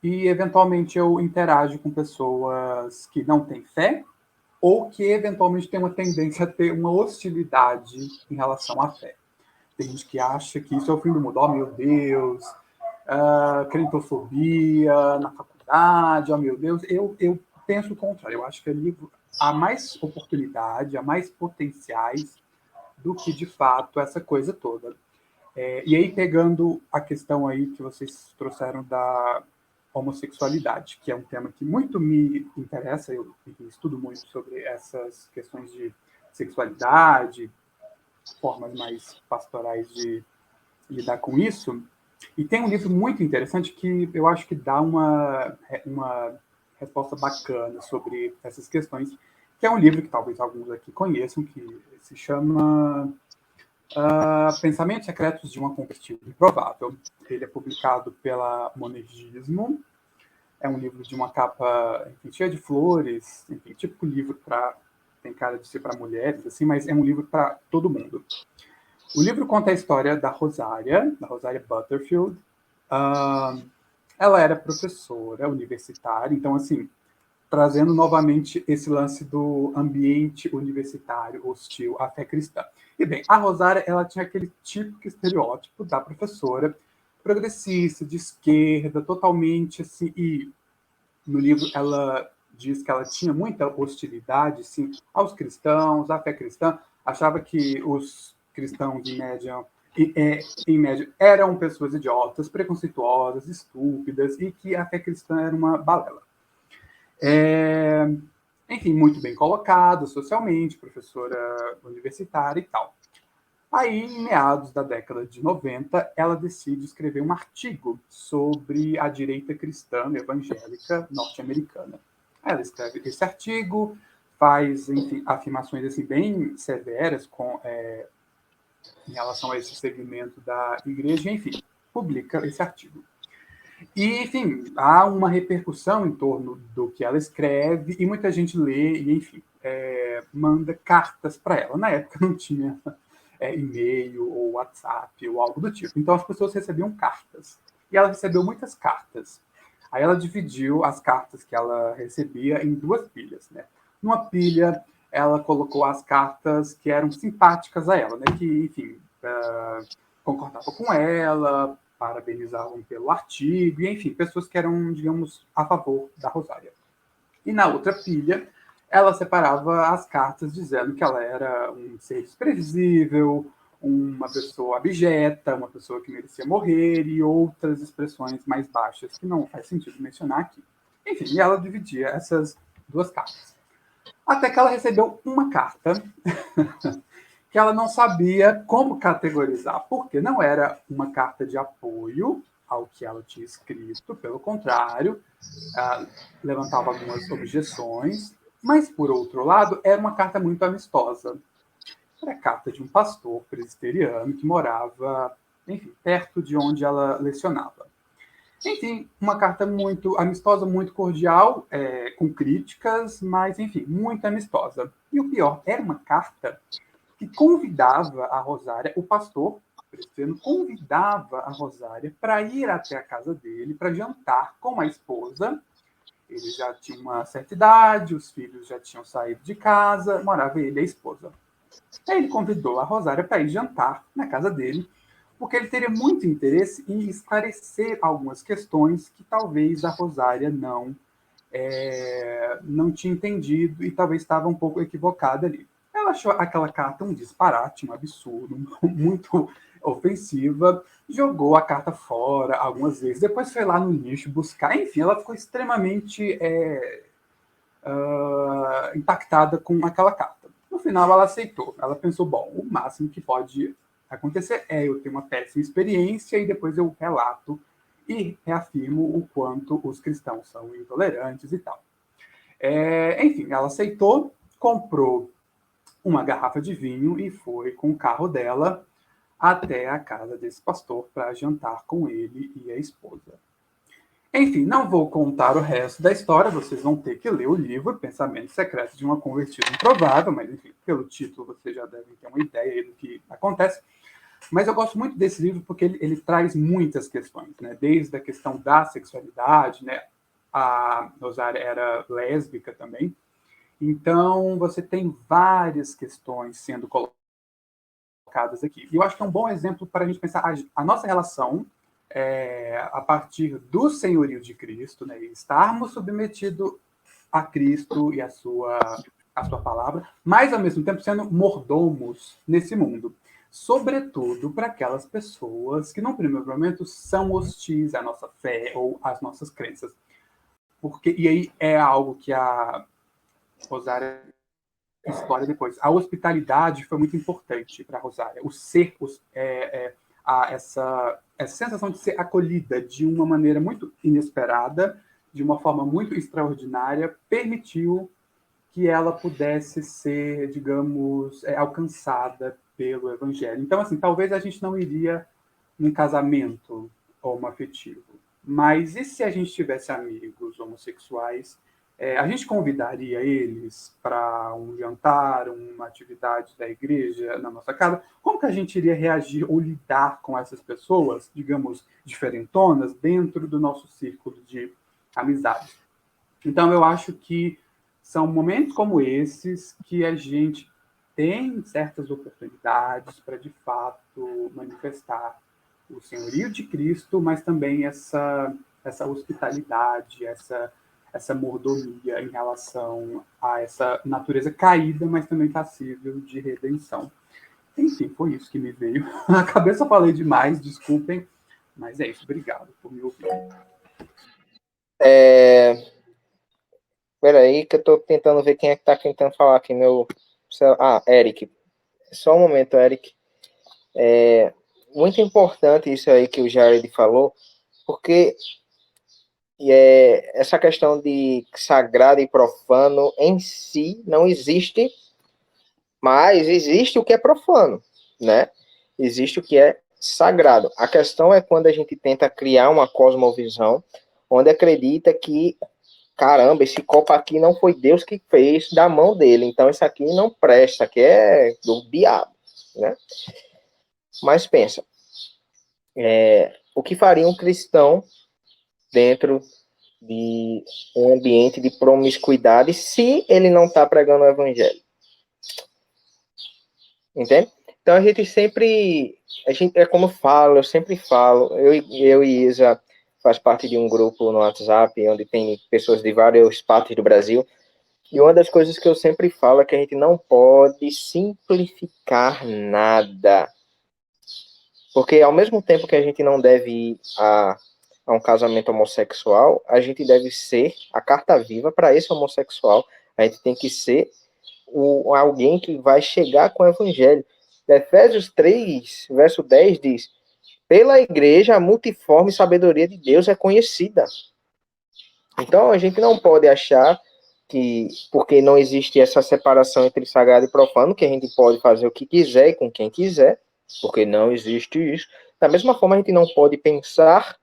e, eventualmente, eu interajo com pessoas que não têm fé ou que, eventualmente, têm uma tendência a ter uma hostilidade em relação à fé. Tem gente que acha que isso é o fim do mundo. Oh, meu Deus, crentofobia na faculdade, oh meu Deus, eu penso o contrário. Eu acho que ali há mais oportunidade, há mais potenciais do que, de fato, essa coisa toda. E aí, pegando a questão aí que vocês trouxeram da homossexualidade, que é um tema que muito me interessa, eu estudo muito sobre essas questões de sexualidade, formas mais pastorais de lidar com isso. E tem um livro muito interessante que eu acho que dá uma resposta bacana sobre essas questões, que é um livro que talvez alguns aqui conheçam, que se chama Pensamentos Secretos de uma Convertida Improvável. Ele é publicado pela Monergismo. É um livro de uma capa, enfim, cheia de flores, enfim, típico livro tem cara de ser para mulheres, assim, mas é um livro para todo mundo. O livro conta a história da Rosária Butterfield. Ela era professora universitária, então, assim, trazendo novamente esse lance do ambiente universitário hostil à fé cristã. E bem, a Rosária, ela tinha aquele típico estereótipo da professora progressista, de esquerda, totalmente assim, e no livro ela diz que ela tinha muita hostilidade, sim, aos cristãos, à fé cristã, achava que os cristãos, em média, eram pessoas idiotas, preconceituosas, estúpidas, e que a fé cristã era uma balela. Enfim, muito bem colocada socialmente, professora universitária e tal. Aí, em meados da década de 90, ela decide escrever um artigo sobre a direita cristã evangélica norte-americana. Ela escreve esse artigo, faz, enfim, afirmações assim, bem severas em relação a esse segmento da igreja, enfim, publica esse artigo. E, enfim, há uma repercussão em torno do que ela escreve e muita gente lê e, enfim, manda cartas para ela. Na época não tinha e-mail ou WhatsApp ou algo do tipo. Então as pessoas recebiam cartas. E ela recebeu muitas cartas. Aí ela dividiu as cartas que ela recebia em 2 pilhas, né? Numa pilha, ela colocou as cartas que eram simpáticas a ela, né? Que, enfim, concordavam com ela, parabenizavam pelo artigo, e, enfim, pessoas que eram, digamos, a favor da Rosária. E na outra pilha, ela separava as cartas dizendo que ela era um ser desprezível, uma pessoa abjeta, uma pessoa que merecia morrer e outras expressões mais baixas que não faz sentido mencionar aqui. Enfim, e ela dividia essas 2 cartas. Até que ela recebeu uma carta que ela não sabia como categorizar, porque não era uma carta de apoio ao que ela tinha escrito, pelo contrário, levantava algumas objeções, mas, por outro lado, era uma carta muito amistosa. Era a carta de um pastor presbiteriano que morava, enfim, perto de onde ela lecionava. Enfim, uma carta muito amistosa, muito cordial, com críticas, mas, enfim, muito amistosa. E o pior, era uma carta que convidava a Rosária, o pastor presbiteriano convidava a Rosária para ir até a casa dele, para jantar com a esposa. Ele já tinha uma certa idade, os filhos já tinham saído de casa, morava ele e a esposa. Aí ele convidou a Rosária para ir jantar na casa dele, porque ele teria muito interesse em esclarecer algumas questões que talvez a Rosária não tinha entendido e talvez estava um pouco equivocada ali. Ela achou aquela carta um disparate, um absurdo, muito ofensiva, jogou a carta fora algumas vezes, depois foi lá no lixo buscar, enfim, ela ficou extremamente impactada com aquela carta. No final, ela aceitou. Ela pensou, bom, o máximo que pode acontecer é eu ter uma péssima experiência e depois eu relato e reafirmo o quanto os cristãos são intolerantes e tal. Enfim, ela aceitou, comprou uma garrafa de vinho e foi com o carro dela até a casa desse pastor para jantar com ele e a esposa. Enfim, não vou contar o resto da história, vocês vão ter que ler o livro Pensamentos Secretos de uma Convertida Improvável, mas, enfim, pelo título vocês já devem ter uma ideia do que acontece. Mas eu gosto muito desse livro porque ele traz muitas questões, né? Desde a questão da sexualidade, né? A Rosária era lésbica também. Então, você tem várias questões sendo colocadas aqui. E eu acho que é um bom exemplo para a gente pensar a nossa relação a partir do senhorio de Cristo, né, estarmos submetidos a Cristo e a sua palavra, mas, ao mesmo tempo, sendo mordomos nesse mundo. Sobretudo para aquelas pessoas que, num primeiro momento, são hostis à nossa fé ou às nossas crenças. E aí é algo que a Rosária explora depois. A hospitalidade foi muito importante para a Rosária. O ser, essa sensação de ser acolhida de uma maneira muito inesperada, de uma forma muito extraordinária, permitiu que ela pudesse ser, digamos, alcançada pelo Evangelho. Então, assim, talvez a gente não iria num casamento homoafetivo, mas e se a gente tivesse amigos homossexuais, a gente convidaria eles para um jantar, uma atividade da igreja na nossa casa? Como que a gente iria reagir ou lidar com essas pessoas, digamos, diferentonas, dentro do nosso círculo de amizades? Então, eu acho que são momentos como esses que a gente tem certas oportunidades para, de fato, manifestar o senhorio de Cristo, mas também essa hospitalidade, essa mordomia em relação a essa natureza caída, mas também passível de redenção. Enfim, foi isso que me veio. Na cabeça eu falei demais, desculpem, mas é isso. Obrigado por me ouvir.
Peraí, que eu tô tentando ver quem é que tá tentando falar aqui, meu... Eric. Só um momento, Eric. Muito importante isso aí que o Jared falou, porque essa questão de sagrado e profano em si não existe, mas existe o que é profano, né? Existe o que é sagrado. A questão é quando a gente tenta criar uma cosmovisão onde acredita que, caramba, esse copo aqui não foi Deus que fez da mão dele, então isso aqui não presta, aqui é do diabo, né? Mas pensa, o que faria um cristão dentro de um ambiente de promiscuidade se ele não está pregando o evangelho? Entende? Então a gente é como eu falo, eu sempre falo, eu e Isa faz parte de um grupo no WhatsApp onde tem pessoas de várias partes do Brasil, e uma das coisas que eu sempre falo é que a gente não pode simplificar nada, porque ao mesmo tempo que a gente não deve ir a um casamento homossexual, a gente deve ser a carta viva para esse homossexual. A gente tem que ser alguém que vai chegar com o evangelho. Efésios 3, verso 10 diz: pela igreja a multiforme sabedoria de Deus é conhecida. Então a gente não pode achar que, porque não existe essa separação entre sagrado e profano, que a gente pode fazer o que quiser e com quem quiser, porque não existe isso. Da mesma forma, a gente não pode pensar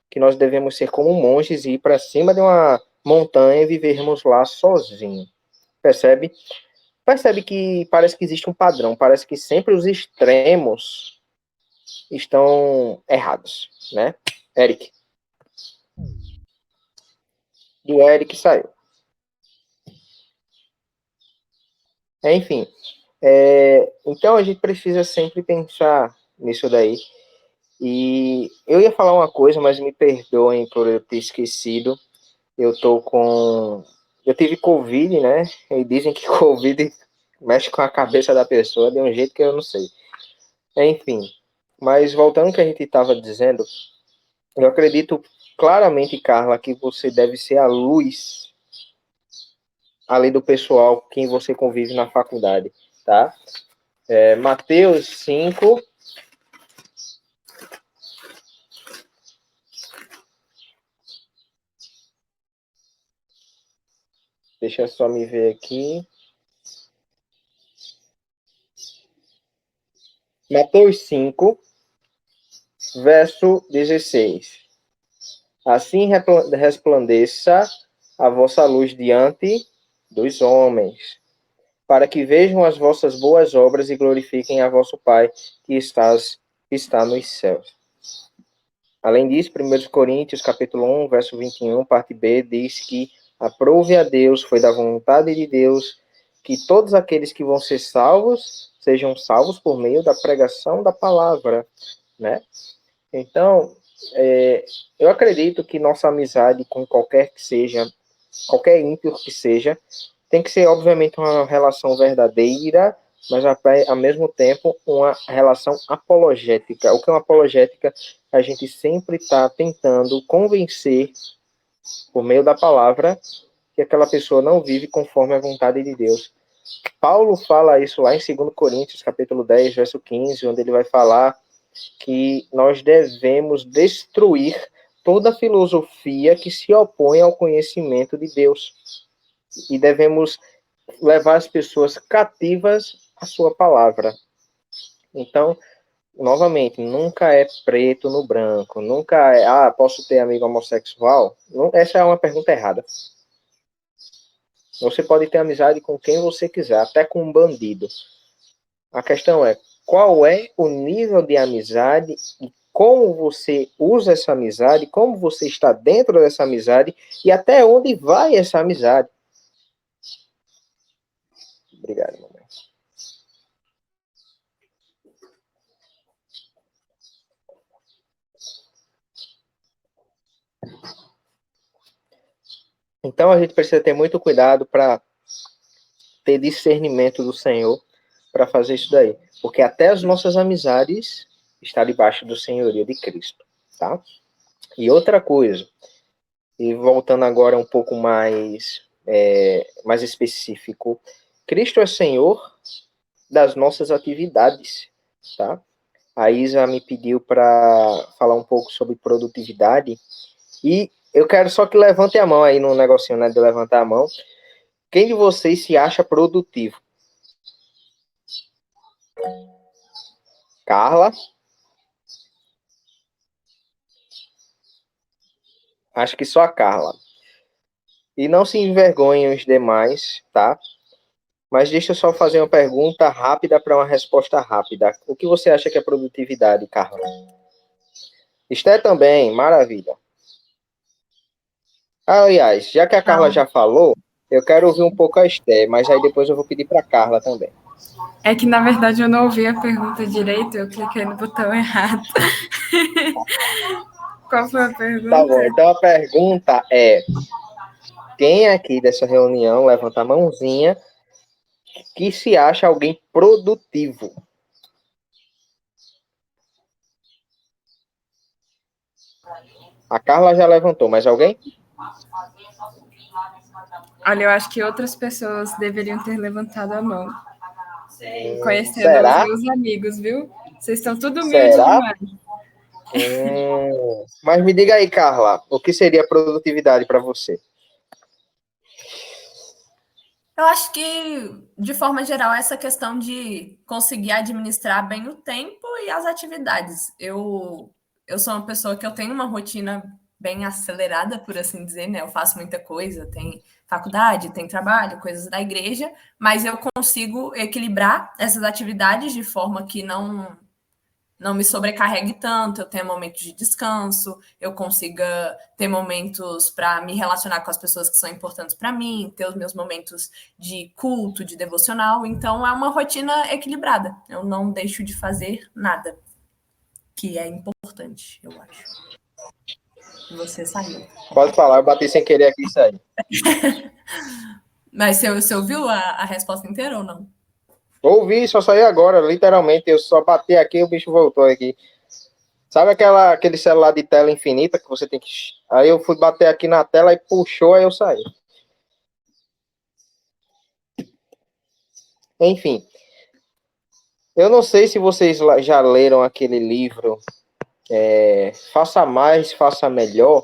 que nós devemos ser como monges e ir para cima de uma montanha e vivermos lá sozinhos. Percebe? Percebe que parece que existe um padrão, parece que sempre os extremos estão errados, né? Eric. Do Eric saiu. Enfim, então a gente precisa sempre pensar nisso daí. E eu ia falar uma coisa, mas me perdoem por eu ter esquecido. Eu tive Covid, né? E dizem que Covid mexe com a cabeça da pessoa de um jeito que eu não sei. Enfim, mas voltando ao que a gente estava dizendo, eu acredito claramente, Carla, que você deve ser a luz além do pessoal com quem você convive na faculdade, tá? Mateus 5. Deixa eu só me ver aqui. Mateus 5, verso 16. Assim resplandeça a vossa luz diante dos homens, para que vejam as vossas boas obras e glorifiquem a vosso Pai que está nos céus. Além disso, 1 Coríntios, capítulo 1, verso 21, parte B, diz que aprove a Deus, foi da vontade de Deus, que todos aqueles que vão ser salvos, sejam salvos por meio da pregação da palavra, né? Então, eu acredito que nossa amizade com qualquer que seja, qualquer ímpio que seja, tem que ser, obviamente, uma relação verdadeira, mas ao mesmo tempo uma relação apologética. O que é uma apologética? A gente sempre está tentando convencer, por meio da palavra, que aquela pessoa não vive conforme a vontade de Deus. Paulo fala isso lá em 2 Coríntios, capítulo 10, verso 15, onde ele vai falar que nós devemos destruir toda filosofia que se opõe ao conhecimento de Deus. E devemos levar as pessoas cativas à sua palavra. Então, novamente, nunca é preto no branco, nunca é, posso ter amigo homossexual? Não, essa é uma pergunta errada. Você pode ter amizade com quem você quiser, até com um bandido. A questão é, qual é o nível de amizade e como você usa essa amizade, como você está dentro dessa amizade e até onde vai essa amizade. Obrigado, mamãe. Então a gente precisa ter muito cuidado para ter discernimento do Senhor para fazer isso daí. Porque até as nossas amizades estão debaixo do senhorio de Cristo, tá? E outra coisa, e voltando agora um pouco mais específico, Cristo é Senhor das nossas atividades, tá? A Isa me pediu para falar um pouco sobre produtividade e eu quero só que levante a mão aí no negocinho, né, de levantar a mão. Quem de vocês se acha produtivo? Carla? Acho que só a Carla. E não se envergonhem os demais, tá? Mas deixa eu só fazer uma pergunta rápida para uma resposta rápida. O que você acha que é produtividade, Carla? Esté também, maravilha. Aliás, já que a Carla já falou, eu quero ouvir um pouco a Esté, mas aí depois eu vou pedir para a Carla também.
É que, na verdade, eu não ouvi a pergunta direito, eu cliquei no botão errado. Qual foi a pergunta?
Tá bom, então a pergunta é: quem aqui dessa reunião, levanta a mãozinha, que se acha alguém produtivo? A Carla já levantou, mas alguém?
Olha, eu acho que outras pessoas deveriam ter levantado a mão. Conhecendo
Será?
os meus amigos, viu? Vocês estão tudo humildes
Será?
demais.
Mas me diga aí, Carla, o que seria produtividade para você?
Eu acho que, de forma geral, essa questão de conseguir administrar bem o tempo e as atividades. Eu sou uma pessoa que eu tenho uma rotina bem acelerada, por assim dizer, né? Eu faço muita coisa, tem faculdade, tem trabalho, coisas da igreja, mas eu consigo equilibrar essas atividades de forma que não me sobrecarregue tanto, eu tenha momentos de descanso, eu consiga ter momentos para me relacionar com as pessoas que são importantes para mim, ter os meus momentos de culto, de devocional. Então, é uma rotina equilibrada. Eu não deixo de fazer nada, que é importante, eu acho. Você saiu.
Pode falar, eu bati sem querer aqui isso aí.
Mas você ouviu a resposta inteira ou não?
Ouvi, só saiu agora, literalmente, eu só bati aqui e o bicho voltou aqui. Sabe aquele celular de tela infinita que você tem que... Aí eu fui bater aqui na tela e puxou, aí eu saí. Enfim, eu não sei se vocês já leram aquele livro Faça Mais, Faça Melhor,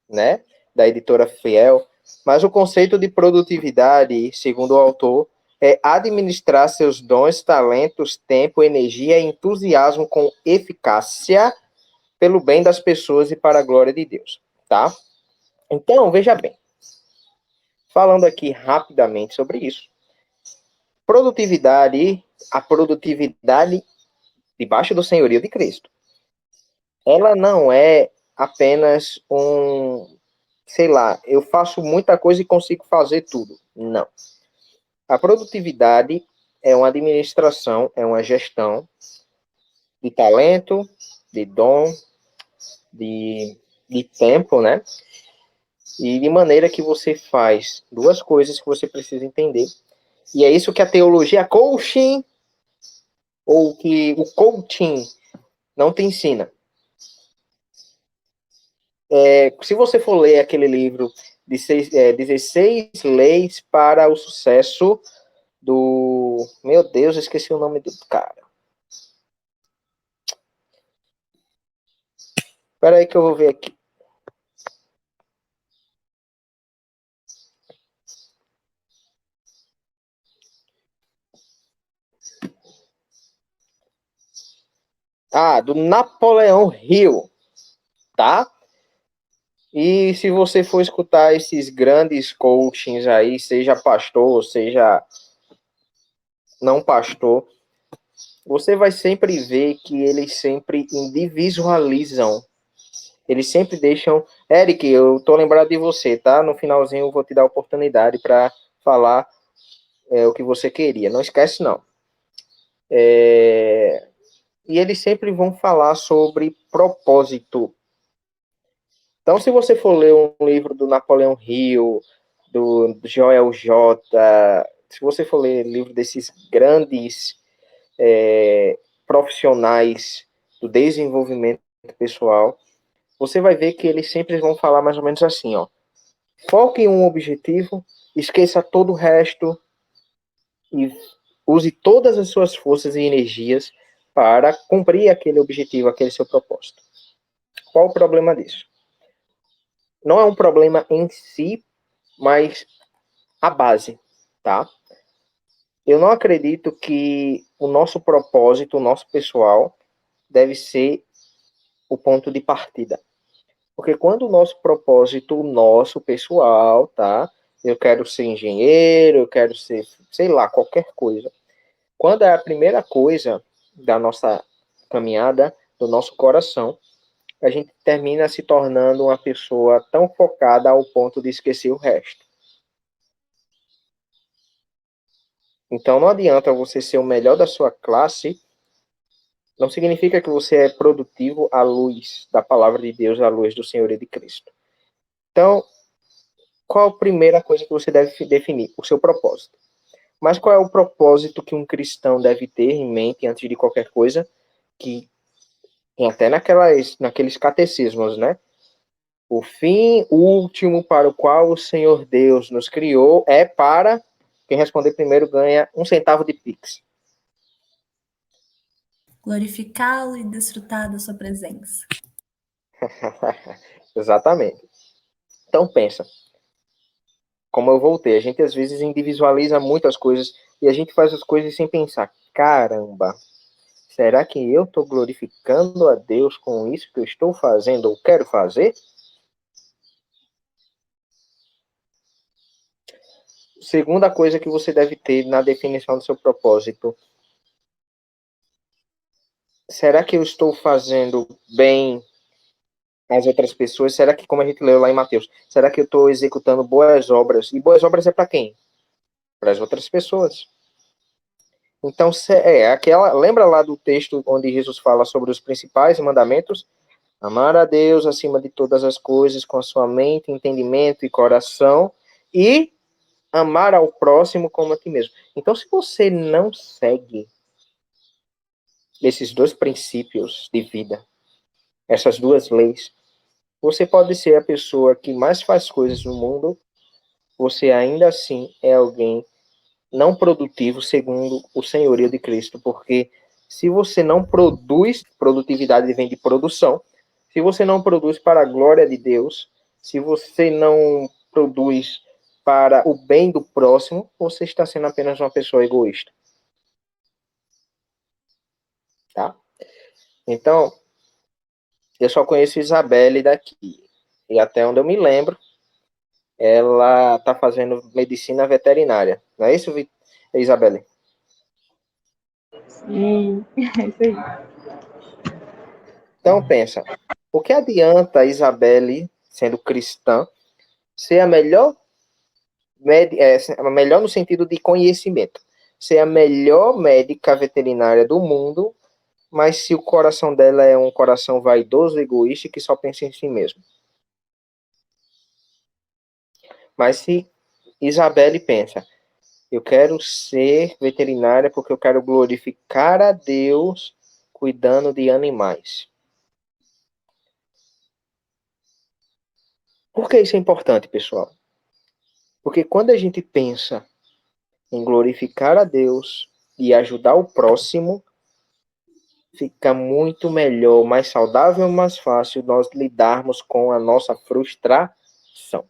né? Da editora Fiel. Mas o conceito de produtividade, segundo o autor, é administrar seus dons, talentos, tempo, energia e entusiasmo com eficácia pelo bem das pessoas e para a glória de Deus, tá? Então, veja bem. Falando aqui rapidamente sobre isso. A produtividade debaixo do senhorio de Cristo. Ela não é apenas sei lá, eu faço muita coisa e consigo fazer tudo. Não. A produtividade é uma administração, é uma gestão de talento, de dom, de tempo, né? E de maneira que você faz duas coisas que você precisa entender. E é isso que a teologia coaching, ou que o coaching não te ensina. Se você for ler aquele livro de 16 leis para o sucesso do... Meu Deus, eu esqueci o nome do cara. Espera aí que eu vou ver aqui. Do Napoleão Hill, tá? E se você for escutar esses grandes coachings aí, seja pastor, seja não pastor, você vai sempre ver que eles sempre individualizam. Eles sempre deixam... Eric, eu tô lembrado de você, tá? No finalzinho eu vou te dar a oportunidade para falar o que você queria. Não esquece, não. E eles sempre vão falar sobre propósito. Então, se você for ler um livro do Napoleão Hill, do Joel J., se você for ler livro desses grandes profissionais do desenvolvimento pessoal, você vai ver que eles sempre vão falar mais ou menos assim, ó. Foque em um objetivo, esqueça todo o resto e use todas as suas forças e energias para cumprir aquele objetivo, aquele seu propósito. Qual o problema disso? Não é um problema em si, mas a base, tá? Eu não acredito que o nosso propósito, o nosso pessoal, deve ser o ponto de partida. Porque quando o nosso propósito, o nosso pessoal, tá? Eu quero ser engenheiro, eu quero ser, sei lá, qualquer coisa. Quando é a primeira coisa da nossa caminhada, do nosso coração, a gente termina se tornando uma pessoa tão focada ao ponto de esquecer o resto. Então não adianta você ser o melhor da sua classe, não significa que você é produtivo à luz da palavra de Deus, à luz do Senhor e de Cristo. Então, qual a primeira coisa que você deve definir? O seu propósito. Mas qual é o propósito que um cristão deve ter em mente antes de qualquer coisa? Que tem até naqueles catecismos, né? O fim último para o qual o Senhor Deus nos criou é para... Quem responder primeiro ganha 1 centavo de Pix.
Glorificá-lo e desfrutar da sua presença.
Exatamente. Então pensa. Como eu voltei, a gente às vezes individualiza muitas coisas e a gente faz as coisas sem pensar. Caramba, será que eu estou glorificando a Deus com isso que eu estou fazendo ou quero fazer? Segunda coisa que você deve ter na definição do seu propósito. Será que eu estou fazendo bem às outras pessoas? Será que, como a gente leu lá em Mateus, será que eu estou executando boas obras? E boas obras é para quem? Para as outras pessoas. Então, lembra lá do texto onde Jesus fala sobre os principais mandamentos? Amar a Deus acima de todas as coisas, com a sua mente, entendimento e coração, e amar ao próximo como a ti mesmo. Então, se você não segue esses dois princípios de vida, essas duas leis, você pode ser a pessoa que mais faz coisas no mundo, você ainda assim é alguém não produtivo segundo o senhorio de Cristo, porque se você não produz, produtividade vem de produção, se você não produz para a glória de Deus, se você não produz para o bem do próximo, você está sendo apenas uma pessoa egoísta. Tá? Então, eu só conheço Isabelle daqui. E até onde eu me lembro, ela está fazendo medicina veterinária. Não é isso, Isabelle?
Sim, é isso aí.
Então, pensa. O que adianta a Isabelle, sendo cristã, ser a melhor, melhor no sentido de conhecimento, ser a melhor médica veterinária do mundo, mas se o coração dela é um coração vaidoso, egoísta, que só pensa em si mesmo. Mas se Isabelle pensa, eu quero ser veterinária porque eu quero glorificar a Deus cuidando de animais. Por que isso é importante, pessoal? Porque quando a gente pensa em glorificar a Deus e ajudar o próximo, fica muito melhor, mais saudável, mais fácil nós lidarmos com a nossa frustração.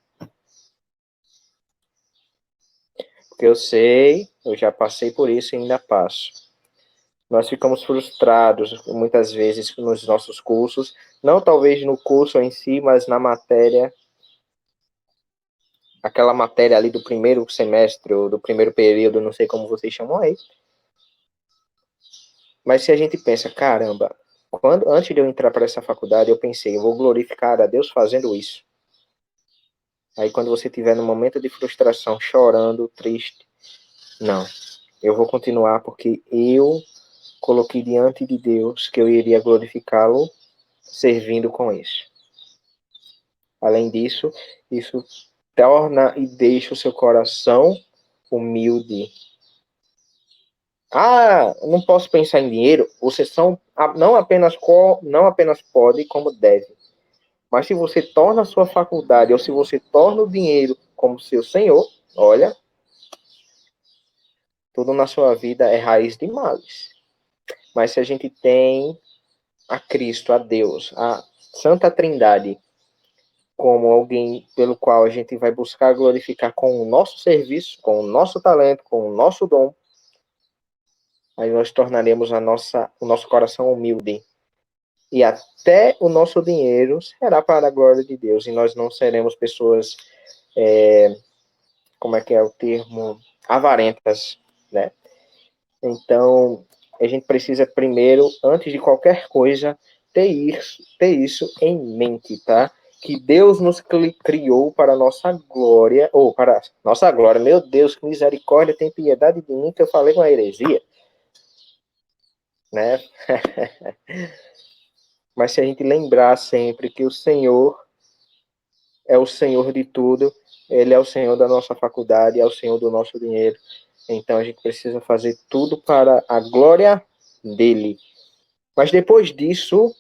Porque eu sei, eu já passei por isso e ainda passo. Nós ficamos frustrados muitas vezes nos nossos cursos, não talvez no curso em si, mas na matéria, aquela matéria ali do primeiro semestre ou do primeiro período, não sei como vocês chamam aí. Mas se a gente pensa, caramba, antes de eu entrar para essa faculdade, eu pensei, eu vou glorificar a Deus fazendo isso. Aí quando você estiver no momento de frustração, chorando, triste, não, eu vou continuar porque eu coloquei diante de Deus que eu iria glorificá-lo servindo com isso. Além disso, isso torna e deixa o seu coração humilde. Ah, não posso pensar em dinheiro. Você não apenas pode, como deve. Mas se você torna a sua faculdade, ou se você torna o dinheiro como seu senhor, olha, tudo na sua vida é raiz de males. Mas se a gente tem a Cristo, a Deus, a Santa Trindade, como alguém pelo qual a gente vai buscar glorificar com o nosso serviço, com o nosso talento, com o nosso dom, aí nós tornaremos o nosso coração humilde. E até o nosso dinheiro será para a glória de Deus. E nós não seremos pessoas, como é que é o termo? Avarentas, né? Então, a gente precisa primeiro, antes de qualquer coisa, ter isso em mente, tá? Que Deus nos criou para a nossa glória, ou para a nossa glória. Meu Deus, que misericórdia, tem piedade de mim que eu falei uma heresia, né? Mas se a gente lembrar sempre que o Senhor é o Senhor de tudo, Ele é o Senhor da nossa faculdade, é o Senhor do nosso dinheiro. Então a gente precisa fazer tudo para a glória dele. Mas depois disso,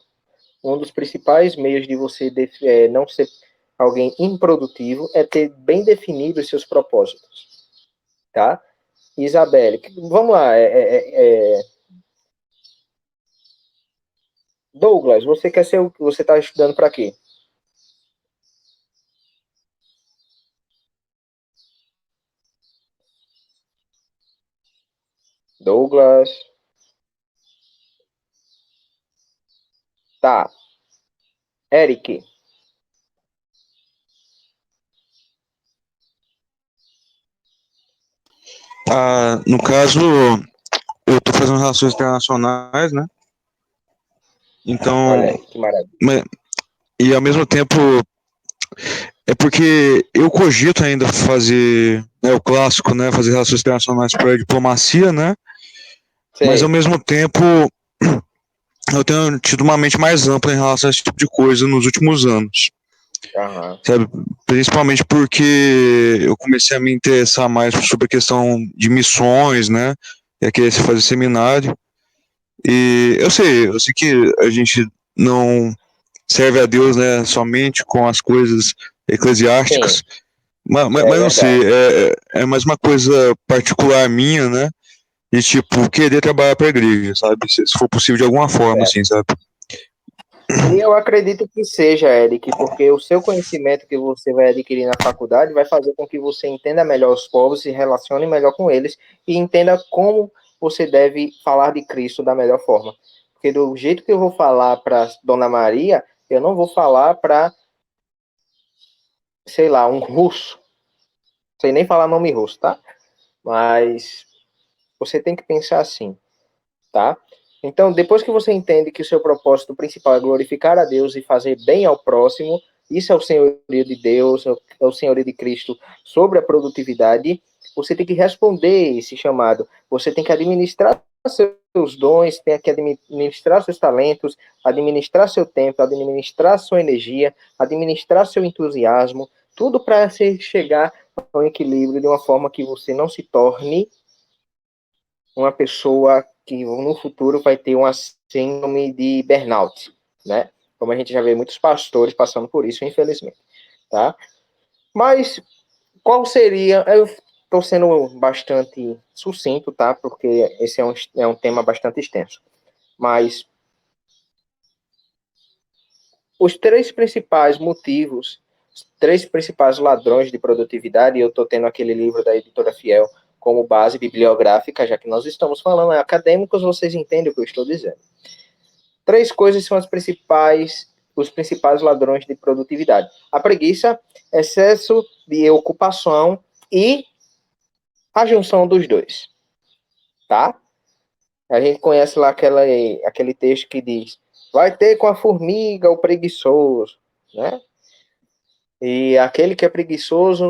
um dos principais meios de você não ser alguém improdutivo é ter bem definido os seus propósitos. Tá? Isabelle, vamos lá. Douglas, você quer ser você está estudando para quê? Douglas. Tá. Eric.
No caso, eu tô fazendo relações internacionais, né? Então,
Olha aí, que maravilha.
e ao mesmo tempo, é porque eu cogito ainda fazer, né, o clássico, né? Fazer relações internacionais para diplomacia, né? Mas ao mesmo tempo, eu tenho tido uma mente mais ampla em relação a esse tipo de coisa nos últimos anos.
Uhum.
Sabe? Principalmente porque eu comecei a me interessar mais sobre a questão de missões, né? E a querer fazer seminário. E eu sei que a gente não serve a Deus, né, somente com as coisas eclesiásticas, mas não sei, é mais uma coisa particular minha, né? De tipo, querer trabalhar para a igreja, sabe? Se for possível de alguma forma, assim, sabe?
E eu acredito que seja, Eric, porque o seu conhecimento que você vai adquirir na faculdade vai fazer com que você entenda melhor os povos, se relacione melhor com eles e entenda como você deve falar de Cristo da melhor forma. Porque do jeito que eu vou falar para Dona Maria, eu não vou falar para, sei lá, um russo. Não sei nem falar nome russo, tá? Mas você tem que pensar assim, tá? Então, depois que você entende que o seu propósito principal é glorificar a Deus e fazer bem ao próximo, isso é o senhorio de Deus, é o senhorio de Cristo sobre a produtividade, você tem que responder esse chamado, você tem que administrar seus dons, tem que administrar seus talentos, administrar seu tempo, administrar sua energia, administrar seu entusiasmo, tudo para chegar ao equilíbrio de uma forma que você não se torne uma pessoa que no futuro vai ter uma síndrome de burnout, né? Como a gente já vê muitos pastores passando por isso, infelizmente, tá? Mas qual seria... Eu estou sendo bastante sucinto, tá? Porque esse é um tema bastante extenso. Mas os 3 principais motivos, os 3 principais ladrões de produtividade, e eu estou tendo aquele livro da Editora Fiel como base bibliográfica, já que nós estamos falando acadêmicos, vocês entendem o que eu estou dizendo. 3 coisas são os principais ladrões de produtividade. A preguiça, excesso de ocupação e a junção dos dois, tá? A gente conhece lá aquele texto que diz, vai ter com a formiga o preguiçoso, né? E aquele que é preguiçoso